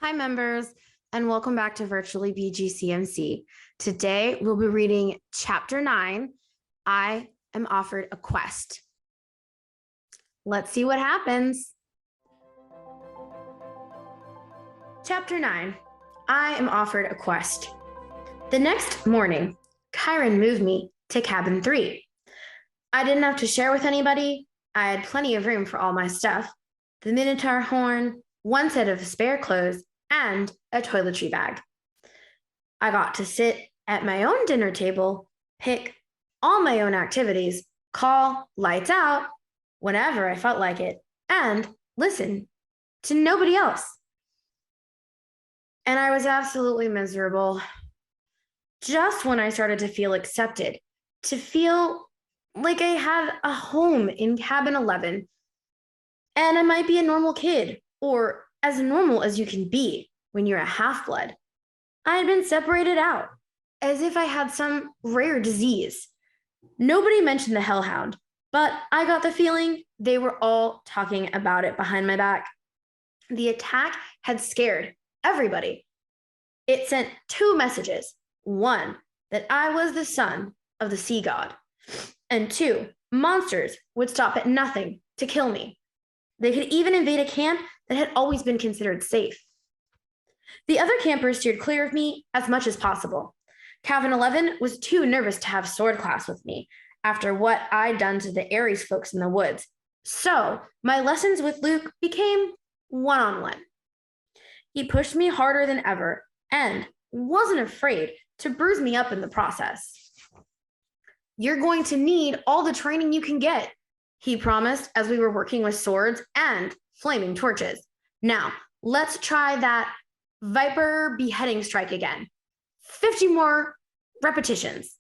Hi, members, and welcome back to Virtually BGCMC. Today, we'll be reading Chapter 9, I Am Offered a Quest. Let's see what happens. Chapter 9, I Am Offered a Quest. The next morning, Kyron moved me to Cabin 3. I didn't have to share with anybody. I had plenty of room for all my stuff. The Minotaur horn, one set of spare clothes, and a toiletry bag. I got to sit at my own dinner table, pick all my own activities, call lights out whenever I felt like it, and listen to nobody else. And I was absolutely miserable. Just when I started to feel accepted, to feel like I had a home in Cabin 11, and I might be a normal kid, or as normal as you can be when you're a half-blood, I had been separated out, as if I had some rare disease. Nobody mentioned the Hellhound, but I got the feeling they were all talking about it behind my back. The attack had scared everybody. It sent two messages. One, that I was the son of the sea god, and two, monsters would stop at nothing to kill me. They could even invade a camp that had always been considered safe. The other campers steered clear of me as much as possible. Cabin 11 was too nervous to have sword class with me after what I'd done to the Ares folks in the woods. So my lessons with Luke became one-on-one. He pushed me harder than ever and wasn't afraid to bruise me up in the process. You're going to need all the training you can get, he promised as we were working with swords and flaming torches. Now, let's try that Viper beheading strike again. 50 more repetitions.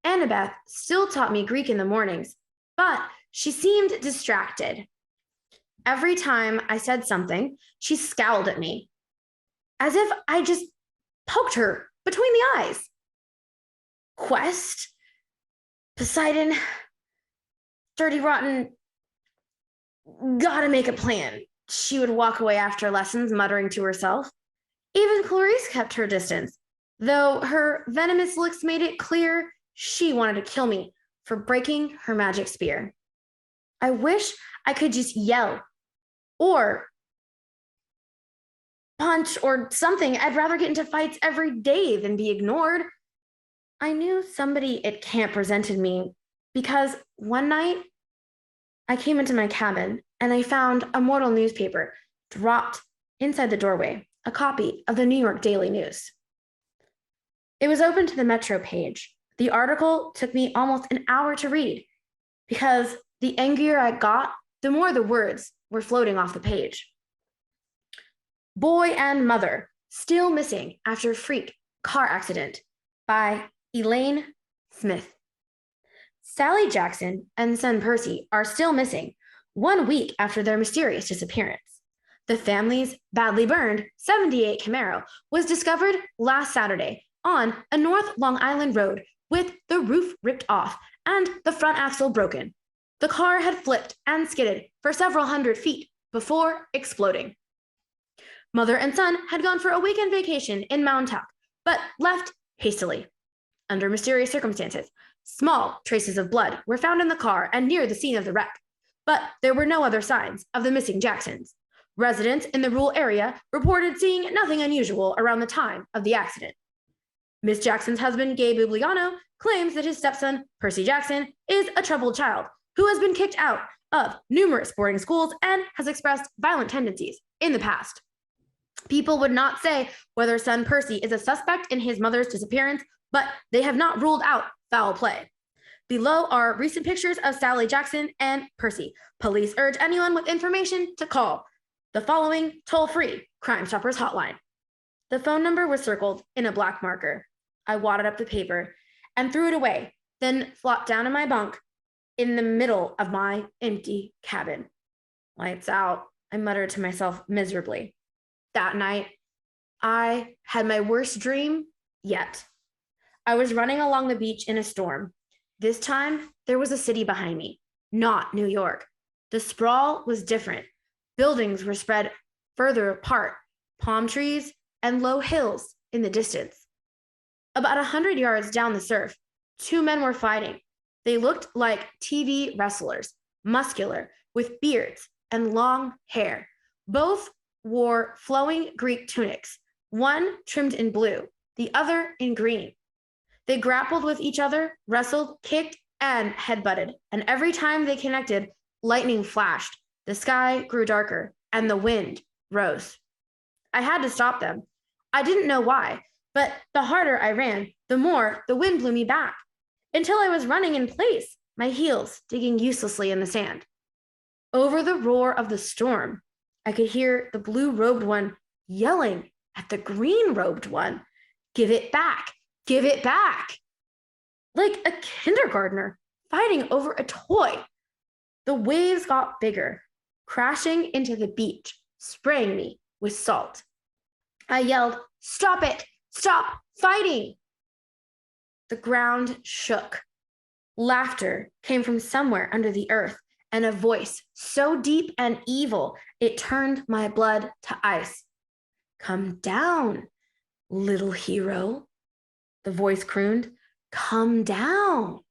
Annabeth still taught me Greek in the mornings, but she seemed distracted. Every time I said something, she scowled at me, as if I just poked her between the eyes. Quest? Poseidon? Dirty rotten, gotta make a plan. She would walk away after lessons, muttering to herself. Even Clarice kept her distance, though her venomous looks made it clear she wanted to kill me for breaking her magic spear. I wish I could just yell or punch or something. I'd rather get into fights every day than be ignored. I knew somebody at camp resented me because one night I came into my cabin and I found a mortal newspaper dropped inside the doorway, a copy of the New York Daily News. It was open to the Metro page. The article took me almost an hour to read because the angrier I got, the more the words were floating off the page. Boy and Mother Still Missing After Freak Car Accident by Elaine Smith. Sally Jackson and son Percy are still missing 1 week after their mysterious disappearance. The family's badly burned 78 Camaro was discovered last Saturday on a North Long Island road with the roof ripped off and the front axle broken. The car had flipped and skidded for several hundred feet before exploding. Mother and son had gone for a weekend vacation in Montauk, but left hastily. Under mysterious circumstances, small traces of blood were found in the car and near the scene of the wreck, but there were no other signs of the missing Jacksons. Residents in the rural area reported seeing nothing unusual around the time of the accident. Miss Jackson's husband, Gabe Bubliano, claims that his stepson, Percy Jackson, is a troubled child who has been kicked out of numerous boarding schools and has expressed violent tendencies in the past. People would not say whether son Percy is a suspect in his mother's disappearance, but they have not ruled out foul play. Below are recent pictures of Sally Jackson and Percy. Police urge anyone with information to call the following toll-free Crime Stoppers hotline. The phone number was circled in a black marker. I wadded up the paper and threw it away, then flopped down in my bunk in the middle of my empty cabin. Lights out, I muttered to myself miserably. That night, I had my worst dream yet. I was running along the beach in a storm. This time, there was a city behind me, not New York. The sprawl was different. Buildings were spread further apart, palm trees, and low hills in the distance. About 100 yards down the surf, two men were fighting. They looked like TV wrestlers, muscular, with beards and long hair. Both wore flowing Greek tunics, one trimmed in blue, the other in green. They grappled with each other, wrestled, kicked, and headbutted. And every time they connected, lightning flashed, the sky grew darker, and the wind rose. I had to stop them. I didn't know why, but the harder I ran, the more the wind blew me back, until I was running in place, my heels digging uselessly in the sand. Over the roar of the storm, I could hear the blue-robed one yelling at the green-robed one, "Give it back! Give it back!" Like a kindergartner fighting over a toy. The waves got bigger, crashing into the beach, spraying me with salt. I yelled, "Stop it! Stop fighting!" The ground shook. Laughter came from somewhere under the earth, and a voice so deep and evil it turned my blood to ice. "Come down, little hero," the voice crooned. "Come down."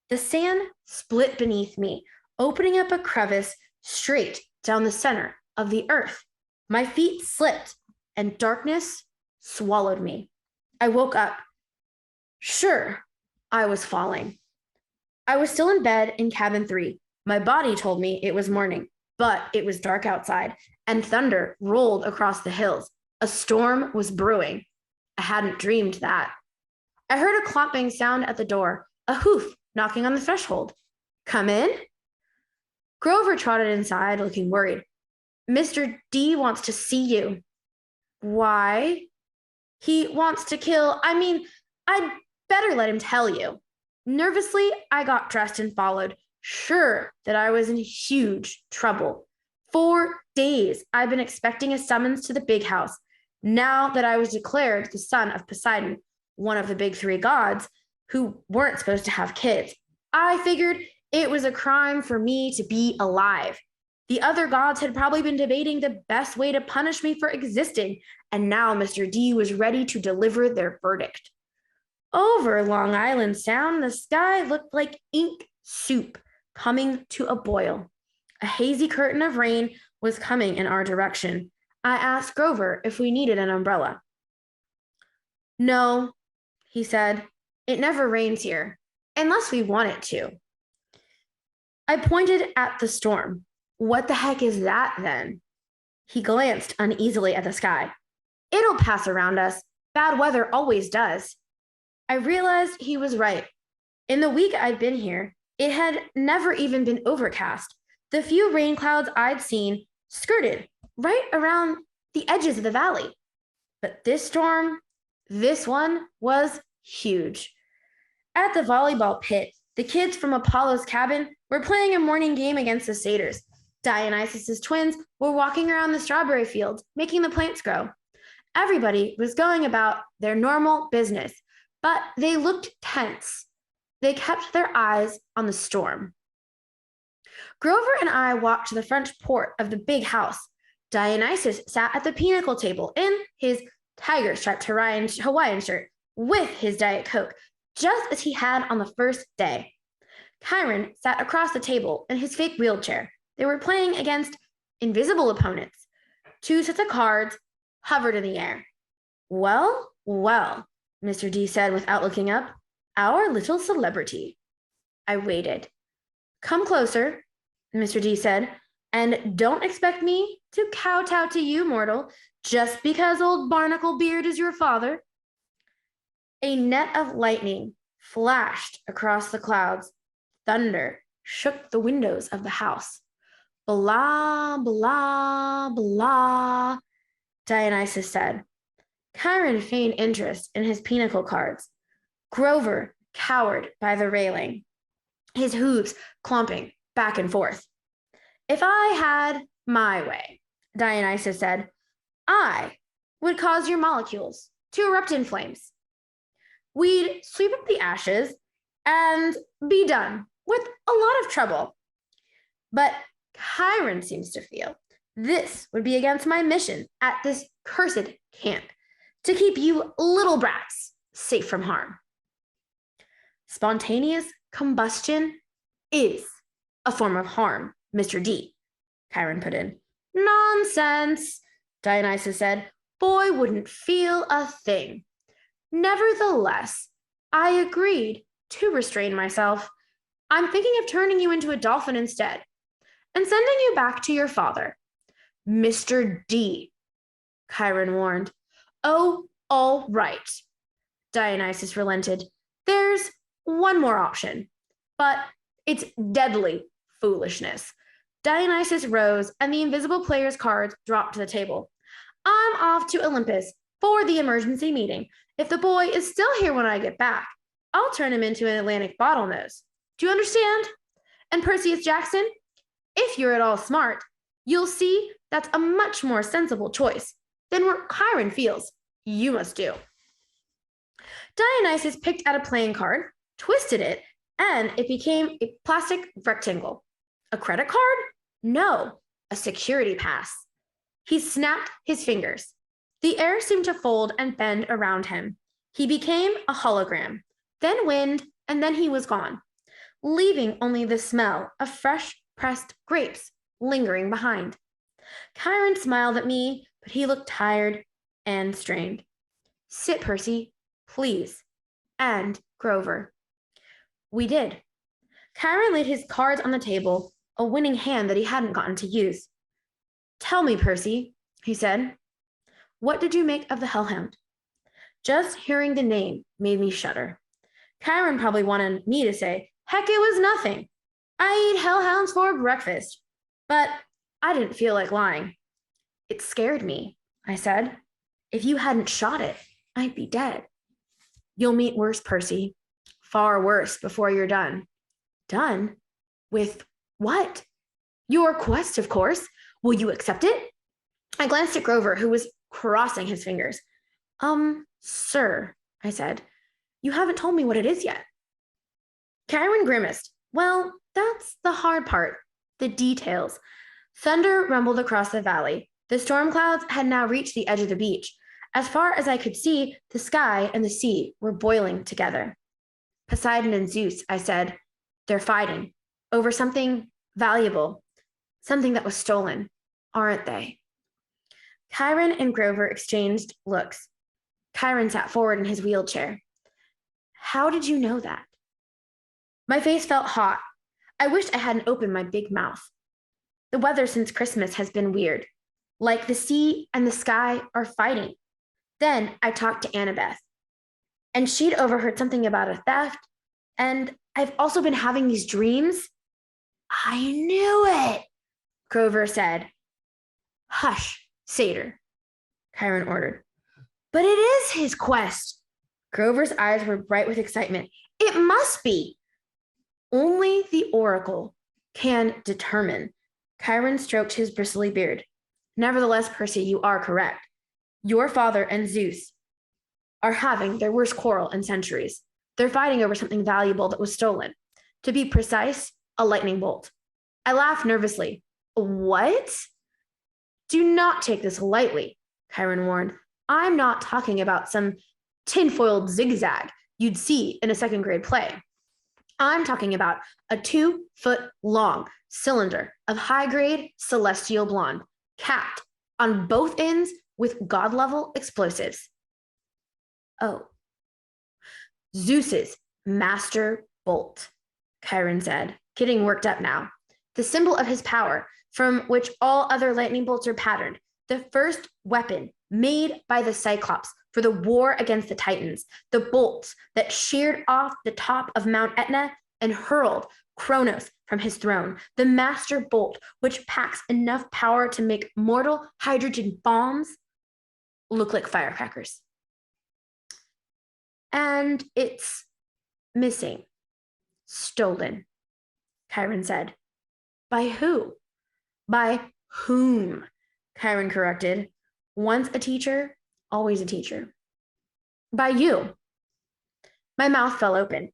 The sand split beneath me, opening up a crevice straight down the center of the earth. My feet slipped, and darkness swallowed me. I woke up. Sure, I was falling. I was still in bed in cabin 3. My body told me it was morning, but it was dark outside, and thunder rolled across the hills. A storm was brewing. I hadn't dreamed that. I heard a clopping sound at the door, a hoof knocking on the threshold. "Come in?" Grover trotted inside, looking worried. "Mr. D wants to see you." "Why?" "He wants to kill, I'd better let him tell you." Nervously, I got dressed and followed, sure that I was in huge trouble. 4 days I'd been expecting a summons to the big house. Now that I was declared the son of Poseidon, one of the big 3 gods who weren't supposed to have kids, I figured it was a crime for me to be alive. The other gods had probably been debating the best way to punish me for existing, and now Mr. D was ready to deliver their verdict. Over Long Island Sound, the sky looked like ink soup coming to a boil. A hazy curtain of rain was coming in our direction. I asked Grover if we needed an umbrella. "No," he said, "it never rains here, unless we want it to." I pointed at the storm. "What the heck is that, then?" He glanced uneasily at the sky. "It'll pass around us. Bad weather always does." I realized he was right. In the week I'd been here, it had never even been overcast. The few rain clouds I'd seen skirted right around the edges of the valley. But this storm, this one, was huge. At the volleyball pit, the kids from Apollo's cabin were playing a morning game against the satyrs. Dionysus's twins were walking around the strawberry fields, making the plants grow. Everybody was going about their normal business, but they looked tense. They kept their eyes on the storm. Grover and I walked to the front porch of the big house. Dionysus sat at the pinnacle table in his tiger-striped Hawaiian shirt with his Diet Coke, just as he had on the first day. Chiron sat across the table in his fake wheelchair. They were playing against invisible opponents. 2 sets of cards hovered in the air. "Well, well," Mr. D said without looking up. "Our little celebrity." I waited. "Come closer," Mr. D said, "and don't expect me to kowtow to you, mortal, just because old Barnacle Beard is your father." A net of lightning flashed across the clouds. Thunder shook the windows of the house. "Blah, blah, blah," Dionysus said. Chiron feigned interest in his pinnacle cards. Grover cowered by the railing, his hooves clomping back and forth. "If I had my way," Dionysus said, "I would cause your molecules to erupt in flames. We'd sweep up the ashes and be done with a lot of trouble. But Chiron seems to feel This would be against my mission at this cursed camp, to keep you little brats safe from harm. Spontaneous combustion is a form of harm, Mr. D, Chiron put in. Nonsense, Dionysus said. Boy wouldn't feel a thing. Nevertheless, I agreed to restrain myself. I'm thinking of turning you into a dolphin instead and sending you back to your father. Mr. D, Chiron warned. Oh, all right, Dionysus relented. There's one more option, but it's deadly foolishness. Dionysus rose, and the invisible player's cards dropped to the table. I'm off to Olympus for the emergency meeting. If the boy is still here when I get back, I'll turn him into an Atlantic bottlenose. Do you understand? And Percy Jackson, if you're at all smart, you'll see that's a much more sensible choice than what Chiron feels you must do. Dionysus picked out a playing card, twisted it, and it became a plastic rectangle. A credit card? No, a security pass. He snapped his fingers. The air seemed to fold and bend around him. He became a hologram, then wind, and then he was gone, leaving only the smell of fresh pressed grapes lingering behind. Chiron smiled at me, but he looked tired and strained. Sit, Percy, please. And Grover. We did. Chiron laid his cards on the table, a winning hand that he hadn't gotten to use. Tell me, Percy, he said. What did you make of the hellhound? Just hearing the name made me shudder. Chiron probably wanted me to say, heck, it was nothing. I eat hellhounds for breakfast. But I didn't feel like lying. It scared me, I said. If you hadn't shot it, I'd be dead. You'll meet worse, Percy. Far worse before you're done. Done? With what? Your quest, of course. Will you accept it? I glanced at Grover, who was crossing his fingers. Sir, I said, you haven't told me what it is yet. Chiron grimaced. Well, that's the hard part. The details. Thunder rumbled across the valley. The storm clouds had now reached the edge of the beach. As far as I could see, the sky and the sea were boiling together. Poseidon and Zeus, I said, they're fighting over something valuable, something that was stolen, aren't they? Chiron and Grover exchanged looks. Chiron sat forward in his wheelchair. How did you know that? My face felt hot. I wished I hadn't opened my big mouth. The weather since Christmas has been weird. Like the sea and the sky are fighting. Then I talked to Annabeth, and she'd overheard something about a theft, and I've also been having these dreams. I knew it, Grover said. Hush, satyr, Chiron ordered. But it is his quest. Grover's eyes were bright with excitement. It must be. Only the oracle can determine. Chiron stroked his bristly beard. Nevertheless, Percy, you are correct. Your father and Zeus are having their worst quarrel in centuries. They're fighting over something valuable that was stolen. To be precise, a lightning bolt. I laughed nervously. What? Do not take this lightly, Chiron warned. I'm not talking about some tinfoiled zigzag you'd see in a second grade play. I'm talking about a 2-foot-long cylinder of high-grade celestial blonde, capped on both ends with god-level explosives. Oh. Zeus's master bolt, Chiron said, getting worked up now. The symbol of his power, from which all other lightning bolts are patterned. The first weapon made by the Cyclops for the war against the Titans. The bolts that sheared off the top of Mount Etna and hurled Kronos from his throne. The master bolt, which packs enough power to make mortal hydrogen bombs look like firecrackers. And it's missing. Stolen, Chiron said. By who? By whom? Chiron corrected. Once a teacher, always a teacher. By you. My mouth fell open.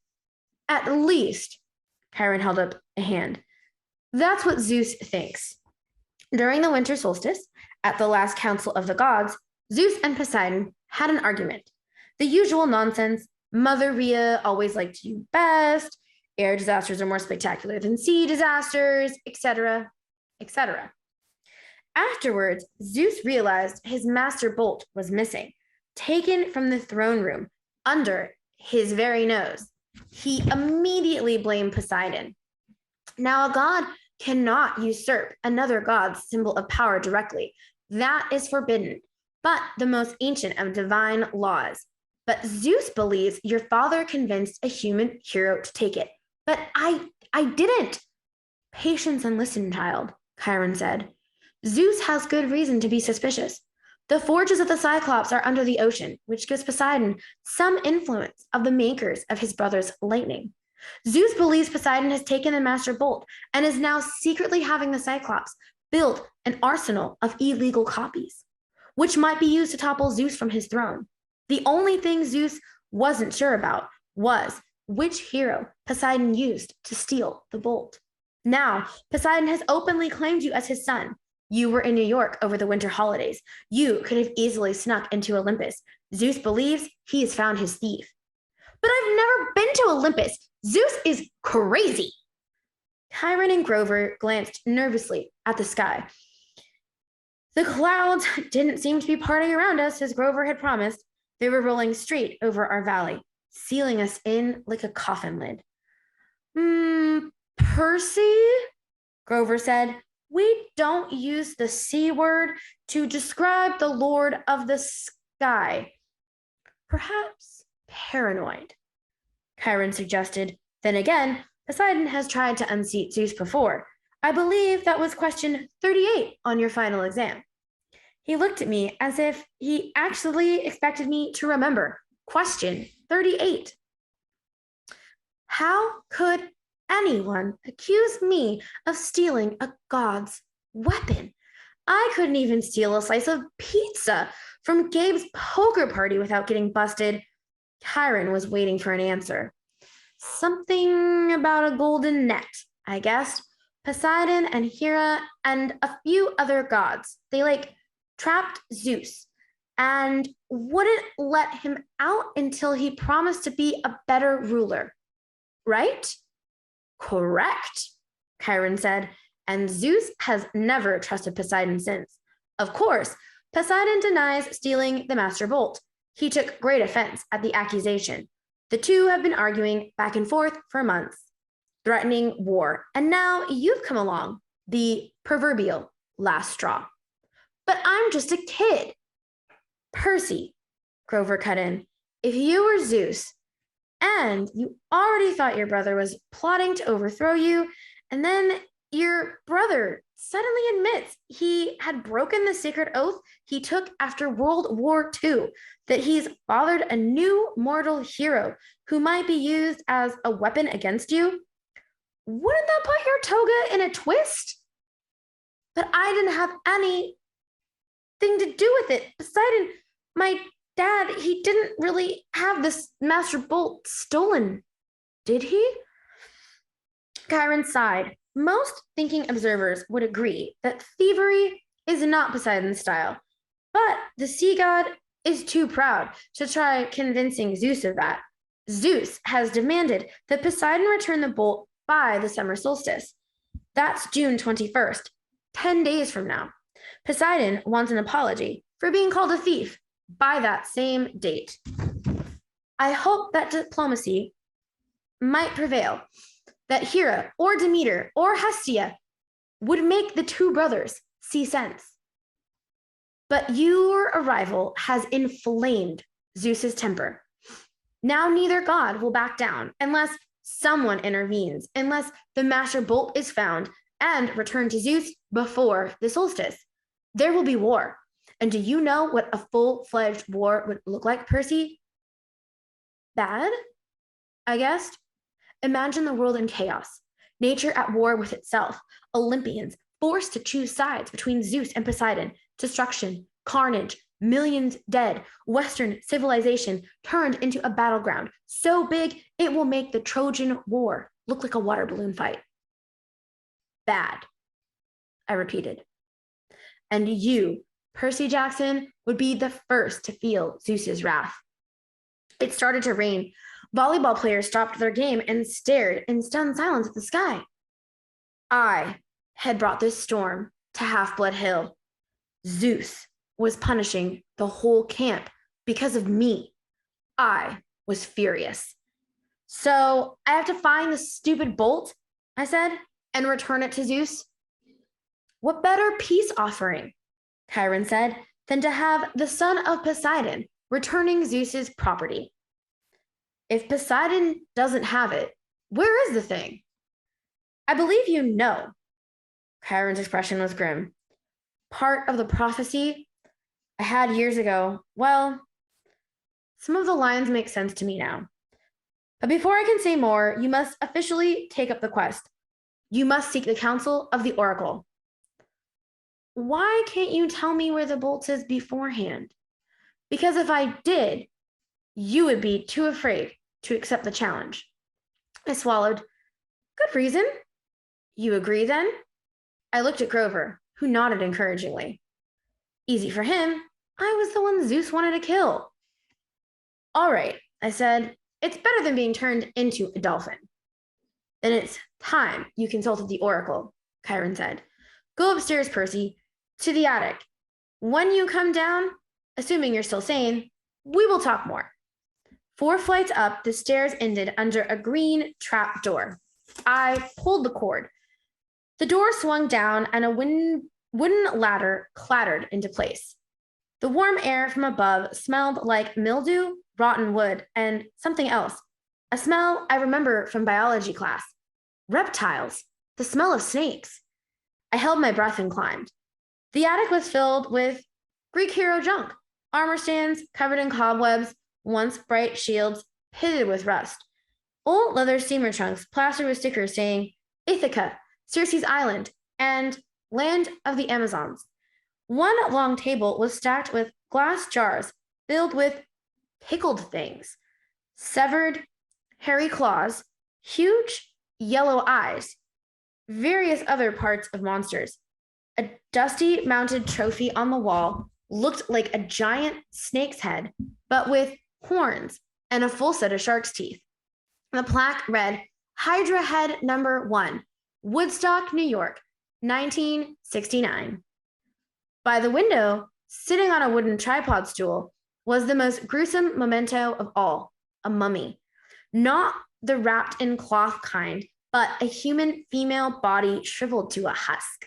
At least, Chiron held up a hand. That's what Zeus thinks. During the winter solstice, at the last council of the gods, Zeus and Poseidon had an argument. The usual nonsense: Mother Rhea always liked you best, air disasters are more spectacular than sea disasters, etc., etc. Afterwards, Zeus realized his master bolt was missing, taken from the throne room under his very nose. He immediately blamed Poseidon. Now, a god cannot usurp another god's symbol of power directly. That is forbidden, but the most ancient of divine laws. But Zeus believes your father convinced a human hero to take it. But I didn't. Patience and listen, child, Chiron said. Zeus has good reason to be suspicious. The forges of the Cyclops are under the ocean, which gives Poseidon some influence of the makers of his brother's lightning. Zeus believes Poseidon has taken the master bolt and is now secretly having the Cyclops build an arsenal of illegal copies, which might be used to topple Zeus from his throne. The only thing Zeus wasn't sure about was which hero Poseidon used to steal the bolt. Now, Poseidon has openly claimed you as his son. You were in New York over the winter holidays. You could have easily snuck into Olympus. Zeus believes he has found his thief. But I've never been to Olympus. Zeus is crazy. Chiron and Grover glanced nervously at the sky. The clouds didn't seem to be parting around us as Grover had promised. They were rolling straight over our valley, sealing us in like a coffin lid. Percy? Grover said. We don't use the C word to describe the Lord of the Sky. Perhaps paranoid, Chiron suggested. Then again, Poseidon has tried to unseat Zeus before. I believe that was question 38 on your final exam. He looked at me as if he actually expected me to remember. Question 38. How could anyone accuse me of stealing a god's weapon? I couldn't even steal a slice of pizza from Gabe's poker party without getting busted. Chiron was waiting for an answer. Something about a golden net, I guessed. Poseidon and Hera and a few other gods. They trapped Zeus and wouldn't let him out until he promised to be a better ruler. Right? Correct, Chiron said, and Zeus has never trusted Poseidon since. Of course, Poseidon denies stealing the master bolt. He took great offense at the accusation. The two have been arguing back and forth for months, threatening war, and now you've come along, the proverbial last straw. But I'm just a kid. Percy, Grover cut in, if you were Zeus, and you already thought your brother was plotting to overthrow you, and then your brother suddenly admits he had broken the sacred oath he took after World War II, that he's fathered a new mortal hero who might be used as a weapon against you, wouldn't that put your toga in a twist? But I didn't have anything to do with it. Poseidon, my dad, he didn't really have this master bolt stolen, did he? Chiron sighed. Most thinking observers would agree that thievery is not Poseidon's style, but the sea god is too proud to try convincing Zeus of that. Zeus has demanded that Poseidon return the bolt by the summer solstice. That's June 21st, 10 days from now. Poseidon wants an apology for being called a thief by that same date. I hope that diplomacy might prevail, that Hera or Demeter or Hestia would make the two brothers see sense. But your arrival has inflamed Zeus's temper. Now neither god will back down unless someone intervenes, unless the master bolt is found and returned to Zeus before the solstice. There will be war. And do you know what a full-fledged war would look like, Percy? Bad, I guessed. Imagine the world in chaos, nature at war with itself, Olympians forced to choose sides between Zeus and Poseidon, destruction, carnage, millions dead, Western civilization turned into a battleground so big it will make the Trojan War look like a water balloon fight. Bad, I repeated. and you, Percy Jackson, would be the first to feel Zeus's wrath. It started to rain. Volleyball players stopped their game and stared in stunned silence at the sky. I had brought this storm to Half-Blood Hill. Zeus was punishing the whole camp because of me. I was furious. So I have to find the stupid bolt, I said, and return it to Zeus. What better peace offering, Chiron said, than to have the son of Poseidon returning Zeus's property? If Poseidon doesn't have it, where is the thing? I believe you know. Chiron's expression was grim. Part of the prophecy I had years ago, well, some of the lines make sense to me now. But before I can say more, you must officially take up the quest. You must seek the counsel of the oracle. Why can't you tell me where the bolt is beforehand? Because if I did, you would be too afraid to accept the challenge. I swallowed. Good reason. You agree then? I looked at Grover, who nodded encouragingly. Easy for him. I was the one Zeus wanted to kill. All right, I said. It's better than being turned into a dolphin. Then it's time you consulted the oracle, Chiron said. Go upstairs, Percy, to the attic. When you come down, assuming you're still sane, we will talk more. 4 flights up, the stairs ended under a green trap door. I pulled the cord. The door swung down and a wooden ladder clattered into place. The warm air from above smelled like mildew, rotten wood, and something else. A smell I remember from biology class. Reptiles. The smell of snakes. I held my breath and climbed. The attic was filled with Greek hero junk. Armor stands covered in cobwebs, once bright shields pitted with rust. Old leather steamer trunks plastered with stickers saying Ithaca, Circe's Island, and Land of the Amazons. One long table was stacked with glass jars filled with pickled things, severed, hairy claws, huge yellow eyes, various other parts of monsters. A dusty mounted trophy on the wall looked like a giant snake's head, but with horns and a full set of shark's teeth. The plaque read, Hydra Head Number 1, Woodstock, New York, 1969. By the window, sitting on a wooden tripod stool, was the most gruesome memento of all, a mummy. Not the wrapped in cloth kind, but a human female body shriveled to a husk.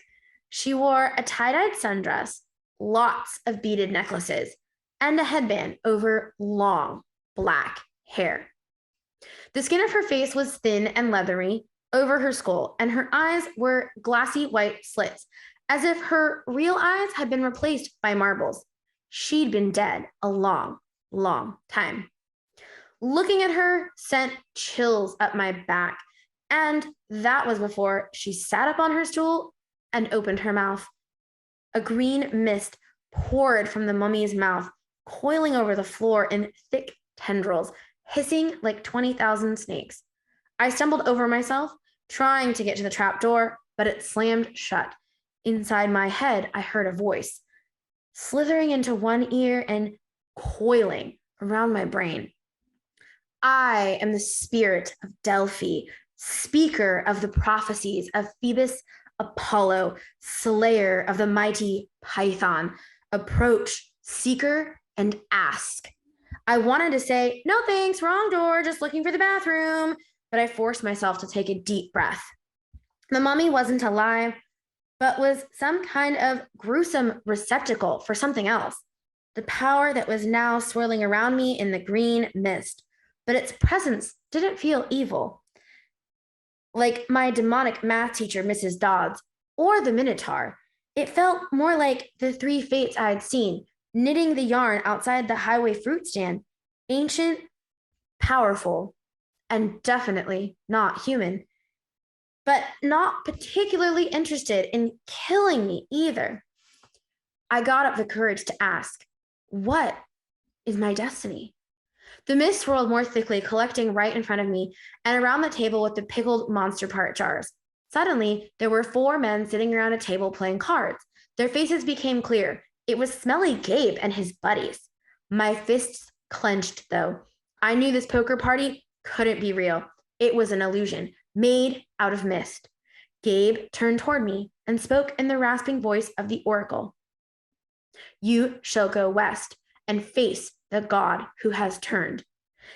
She wore a tie-dyed sundress, lots of beaded necklaces, and a headband over long black hair. The skin of her face was thin and leathery over her skull, and her eyes were glassy white slits, as if her real eyes had been replaced by marbles. She'd been dead a long, long time. Looking at her sent chills up my back, and that was before she sat up on her stool and opened her mouth. A green mist poured from the mummy's mouth, coiling over the floor in thick tendrils, hissing like 20,000 snakes. I stumbled over myself, trying to get to the trap door, but it slammed shut. Inside my head, I heard a voice, slithering into one ear and coiling around my brain. I am the spirit of Delphi, speaker of the prophecies of Phoebus Apollo, slayer of the mighty Python. Approach, seeker, and ask. I wanted to say, no thanks, wrong door, just looking for the bathroom, but I forced myself to take a deep breath. The mummy wasn't alive, but was some kind of gruesome receptacle for something else. The power that was now swirling around me in the green mist, but its presence didn't feel evil. Like my demonic math teacher, Mrs. Dodds, or the Minotaur. It felt more like the 3 fates I'd seen, knitting the yarn outside the highway fruit stand. Ancient, powerful, and definitely not human, but not particularly interested in killing me either. I got up the courage to ask, what is my destiny? The mist swirled more thickly, collecting right in front of me and around the table with the pickled monster part jars. Suddenly, there were 4 men sitting around a table playing cards. Their faces became clear. It was Smelly Gabe and his buddies. My fists clenched, though. I knew this poker party couldn't be real. It was an illusion, made out of mist. Gabe turned toward me and spoke in the rasping voice of the oracle. You shall go west and face the god who has turned.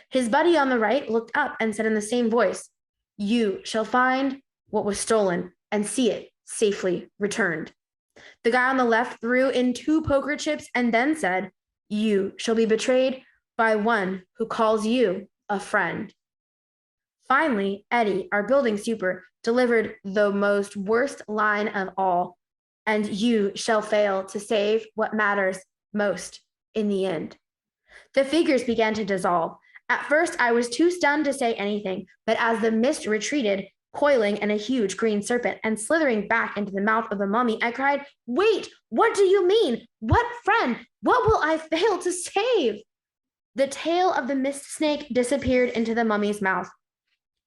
His buddy on the right looked up and said in the same voice, You shall find what was stolen and see it safely returned. The guy on the left threw in 2 poker chips and then said, You shall be betrayed by one who calls you a friend. Finally, Eddie, our building super, delivered the most worst line of all, and you shall fail to save what matters most in the end. The figures began to dissolve. At first, I was too stunned to say anything, but as the mist retreated, coiling in a huge green serpent and slithering back into the mouth of the mummy, I cried, Wait, what do you mean? What friend? What will I fail to save? The tail of the mist snake disappeared into the mummy's mouth.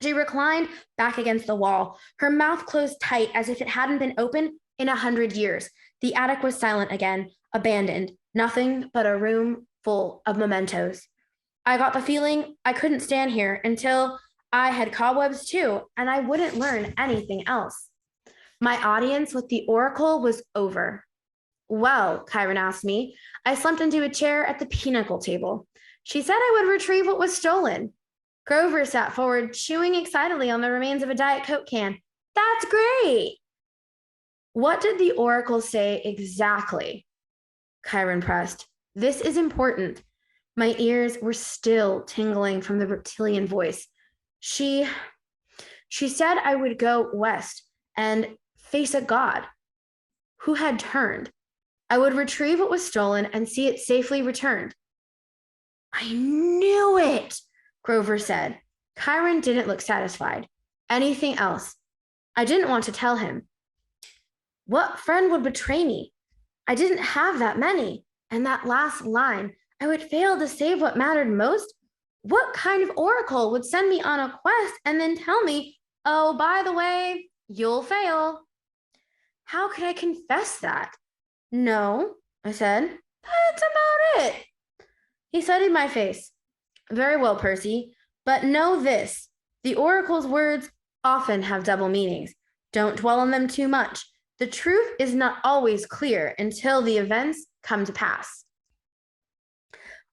She reclined back against the wall, her mouth closed tight as if it hadn't been open in 100 years. The attic was silent again, abandoned, nothing but a room full of mementos. I got the feeling I couldn't stand here until I had cobwebs too, and I wouldn't learn anything else. My audience with the oracle was over. Well, Chiron asked me. I slumped into a chair at the pinnacle table. She said I would retrieve what was stolen. Grover sat forward, chewing excitedly on the remains of a Diet Coke can. That's great. What did the oracle say exactly? Chiron pressed. This is important. My ears were still tingling from the reptilian voice. She said I would go west and face a god who had turned. I would retrieve what was stolen and see it safely returned. I knew it, Grover said. Chiron didn't look satisfied. Anything else? I didn't want to tell him. What friend would betray me? I didn't have that many. And that last line, I would fail to save what mattered most? What kind of oracle would send me on a quest and then tell me, oh, by the way, you'll fail? How could I confess that? No, I said. That's about it. He studied my face. Very well, Percy, but know this. The oracle's words often have double meanings. Don't dwell on them too much. The truth is not always clear until the events come to pass.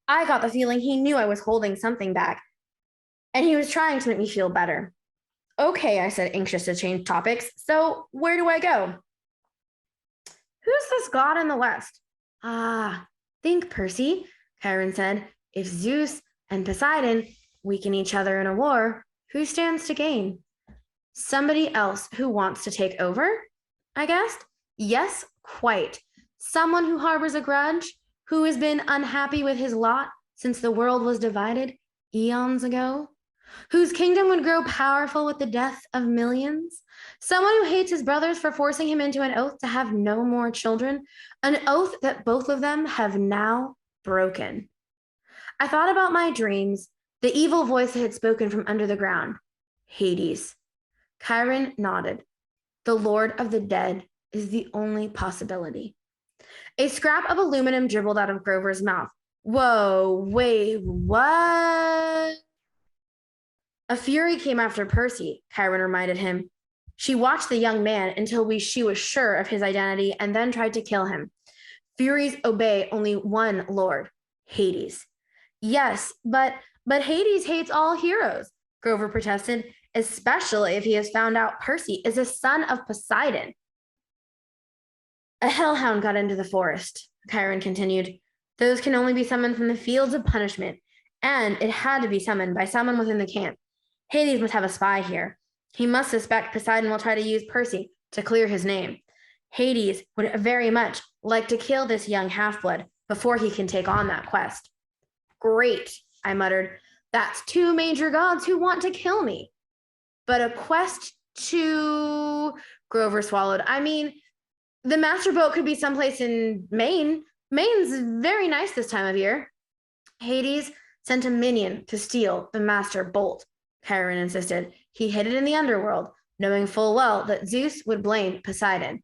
I got the feeling he knew I was holding something back, and he was trying to make me feel better. Okay, I said, anxious to change topics. So where do I go? Who's this god in the west? Think, Percy, Chiron said. If Zeus and Poseidon weaken each other in a war, who stands to gain? Somebody else who wants to take over? I guessed. Yes, quite. Someone who harbors a grudge, who has been unhappy with his lot since the world was divided eons ago, whose kingdom would grow powerful with the death of millions, someone who hates his brothers for forcing him into an oath to have no more children, an oath that both of them have now broken. I thought about my dreams, the evil voice that had spoken from under the ground. Hades. Chiron nodded. The Lord of the Dead is the only possibility. A scrap of aluminum dribbled out of Grover's mouth. Whoa, wait, what? A fury came after Percy, Chiron reminded him. She watched the young man until she was sure of his identity and then tried to kill him. Furies obey only one lord, Hades. Yes, but Hades hates all heroes, Grover protested, especially if he has found out Percy is a son of Poseidon. A hellhound got into the forest, Chiron continued. Those can only be summoned from the fields of punishment, and it had to be summoned by someone within the camp. Hades must have a spy here. He must suspect Poseidon will try to use Percy to clear his name. Hades would very much like to kill this young half-blood before he can take on that quest. Great, I muttered. That's 2 major gods who want to kill me. But a quest to... Grover swallowed. I mean, the master boat could be someplace in Maine. Maine's very nice this time of year. Hades sent a minion to steal the master bolt, Chiron insisted. He hid it in the underworld, knowing full well that Zeus would blame Poseidon.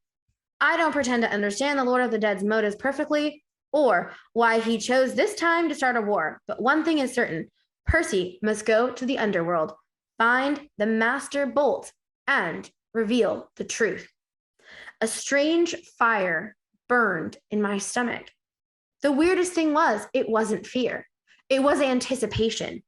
I don't pretend to understand the Lord of the Dead's motives perfectly or why he chose this time to start a war, but one thing is certain. Percy must go to the underworld, find the master bolt, and reveal the truth. A strange fire burned in my stomach. The weirdest thing was, it wasn't fear. It was anticipation.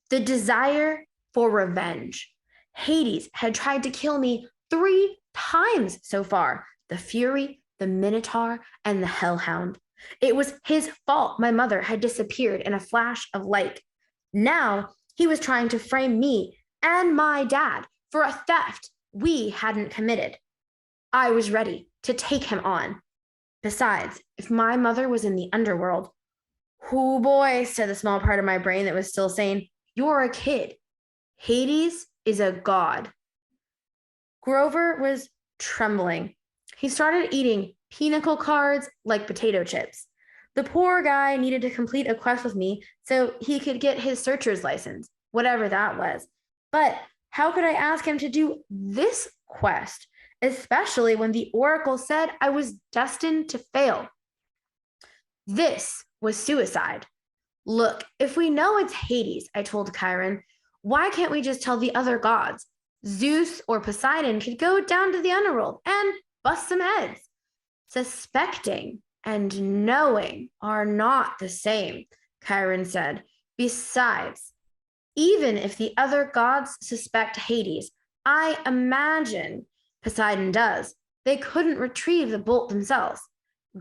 The desire for revenge. Hades had tried to kill me 3 times so far. The Fury, the Minotaur, and the Hellhound. It was his fault my mother had disappeared in a flash of light. Now he was trying to frame me and my dad for a theft we hadn't committed. I was ready to take him on. Besides, if my mother was in the underworld, "Oh boy," said the small part of my brain that was still saying, "You're a kid. Hades is a god." Grover was trembling. He started eating pinnacle cards like potato chips. The poor guy needed to complete a quest with me so he could get his searcher's license, whatever that was. But how could I ask him to do this quest, especially when the oracle said I was destined to fail? This was suicide. "Look, if we know it's Hades," I told Chiron, "why can't we just tell the other gods? Zeus or Poseidon could go down to the underworld and bust some heads." "Suspecting and knowing are not the same," Chiron said. "Besides, even if the other gods suspect Hades, I imagine Poseidon does, they couldn't retrieve the bolt themselves.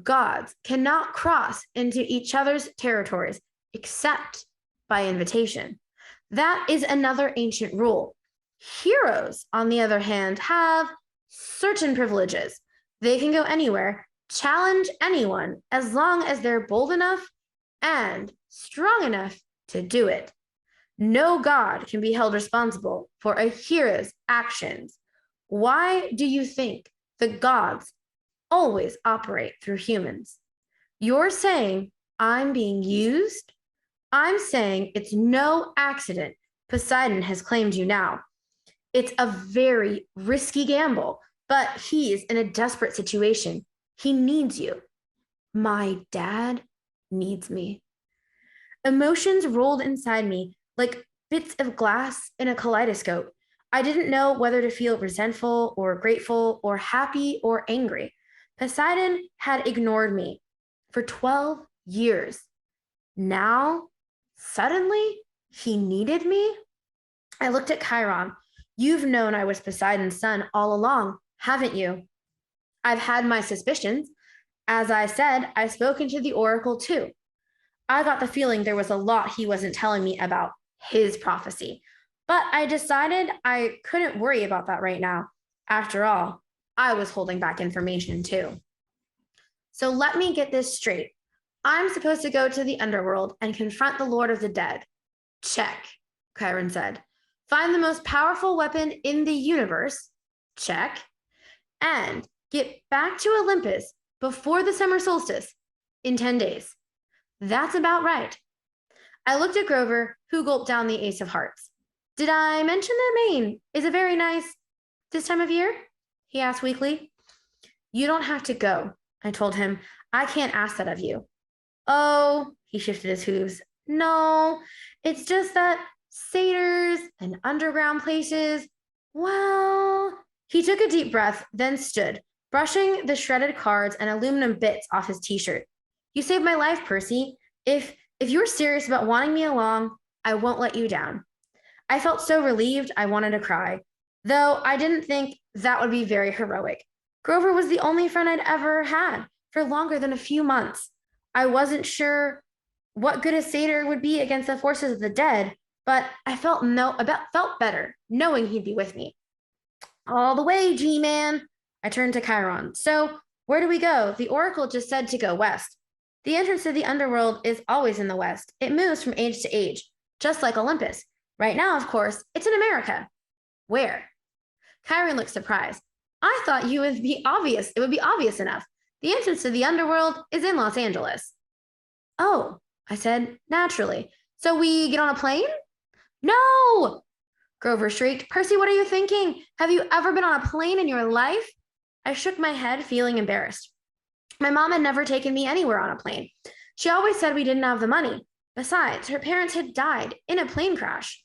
Gods cannot cross into each other's territories except by invitation. That is another ancient rule. Heroes, on the other hand, have certain privileges. They can go anywhere, challenge anyone, as long as they're bold enough and strong enough to do it. No god can be held responsible for a hero's actions. Why do you think the gods always operate through humans? You're saying I'm being used? I'm saying it's no accident Poseidon has claimed you now. It's a very risky gamble, but he's in a desperate situation. He needs you. My dad needs me." Emotions rolled inside me like bits of glass in a kaleidoscope. I didn't know whether to feel resentful or grateful or happy or angry. Poseidon had ignored me for 12 years. Now, suddenly, he needed me? I looked at Chiron. "You've known I was Poseidon's son all along, haven't you?" "I've had my suspicions. As I said, I've spoken to the oracle too." I got the feeling there was a lot he wasn't telling me about his prophecy, but I decided I couldn't worry about that right now. After all, I was holding back information too. "So let me get this straight. I'm supposed to go to the underworld and confront the Lord of the Dead." "Check," Chiron said. "Find the most powerful weapon in the universe." "Check." "And get back to Olympus before the summer solstice in 10 days. "That's about right." I looked at Grover, who gulped down the ace of hearts. "Did I mention that Maine is a very nice this time of year?" he asked weakly. "You don't have to go," I told him. "I can't ask that of you." "Oh," he shifted his hooves. "No, it's just that satyrs and underground places, well..." He took a deep breath, then stood, brushing the shredded cards and aluminum bits off his t-shirt. "You saved my life, Percy. If you're serious about wanting me along, I won't let you down." I felt so relieved I wanted to cry, though I didn't think that would be very heroic. Grover was the only friend I'd ever had for longer than a few months. I wasn't sure what good a satyr would be against the forces of the dead, but I felt better knowing he'd be with me. "All the way, G-Man." I turned to Chiron. "So, where do we go? The oracle just said to go west." "The entrance to the underworld is always in the west. It moves from age to age, just like Olympus. Right now, of course, it's in America." "Where?" Chiron looked surprised. "I thought it would be obvious enough. The entrance to the underworld is in Los Angeles." "Oh," I said, naturally. "So we get on a plane?" "No!" Grover shrieked. "Percy, what are you thinking? Have you ever been on a plane in your life?" I shook my head, feeling embarrassed. My mom had never taken me anywhere on a plane. She always said we didn't have the money. Besides, her parents had died in a plane crash.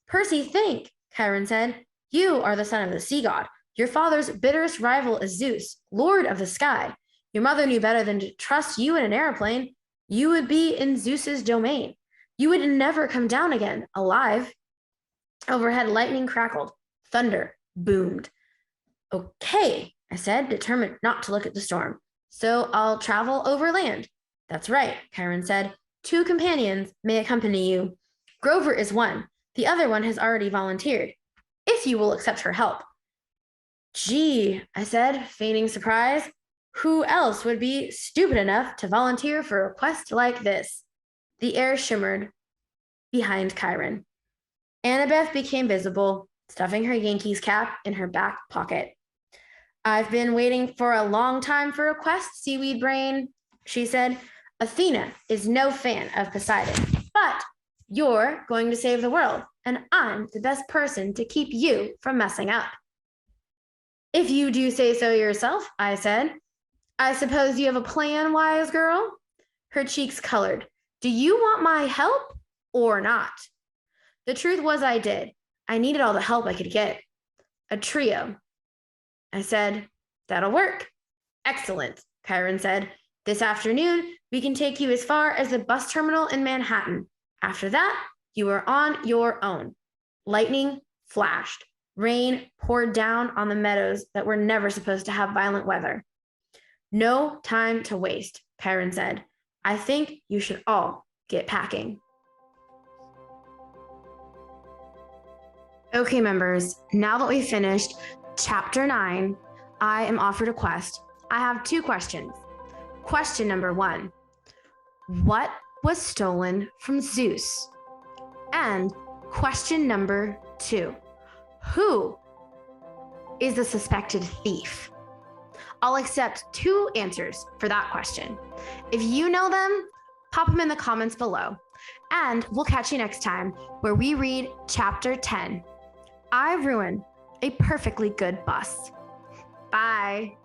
Percy, think, Chiron said. You are the son of the sea god. Your father's bitterest rival is Zeus, lord of the sky. Your mother knew better than to trust you in an airplane. You would be in Zeus's domain. You would never come down again, alive. Overhead, lightning crackled. Thunder boomed. Okay, I said, determined not to look at the storm. So I'll travel overland. That's right, Chiron said. 2 companions may accompany you. Grover is one. The other one has already volunteered, if you will accept her help. Gee, I said, feigning surprise. Who else would be stupid enough to volunteer for a quest like this? The air shimmered behind Chiron. Annabeth became visible, stuffing her Yankees cap in her back pocket. I've been waiting for a long time for a quest, Seaweed Brain, she said. Athena is no fan of Poseidon, but you're going to save the world, and I'm the best person to keep you from messing up. If you do say so yourself, I said. I suppose you have a plan, wise girl? Her cheeks colored. Do you want my help or not? The truth was I did. I needed all the help I could get. A trio. I said, that'll work. Excellent, Chiron said. This afternoon, we can take you as far as the bus terminal in Manhattan. After that, you are on your own. Lightning flashed. Rain poured down on the meadows that were never supposed to have violent weather. No time to waste, Chiron said. I think you should all get packing. Okay, members, now that we've finished Chapter 9, I am offered a quest. I have 2 questions. Question number 1, what was stolen from Zeus? And question number 2, who is the suspected thief? I'll accept 2 answers for that question. If you know them, pop them in the comments below. And we'll catch you next time where we read Chapter 10, I Ruin a Perfectly Good Bus. Bye.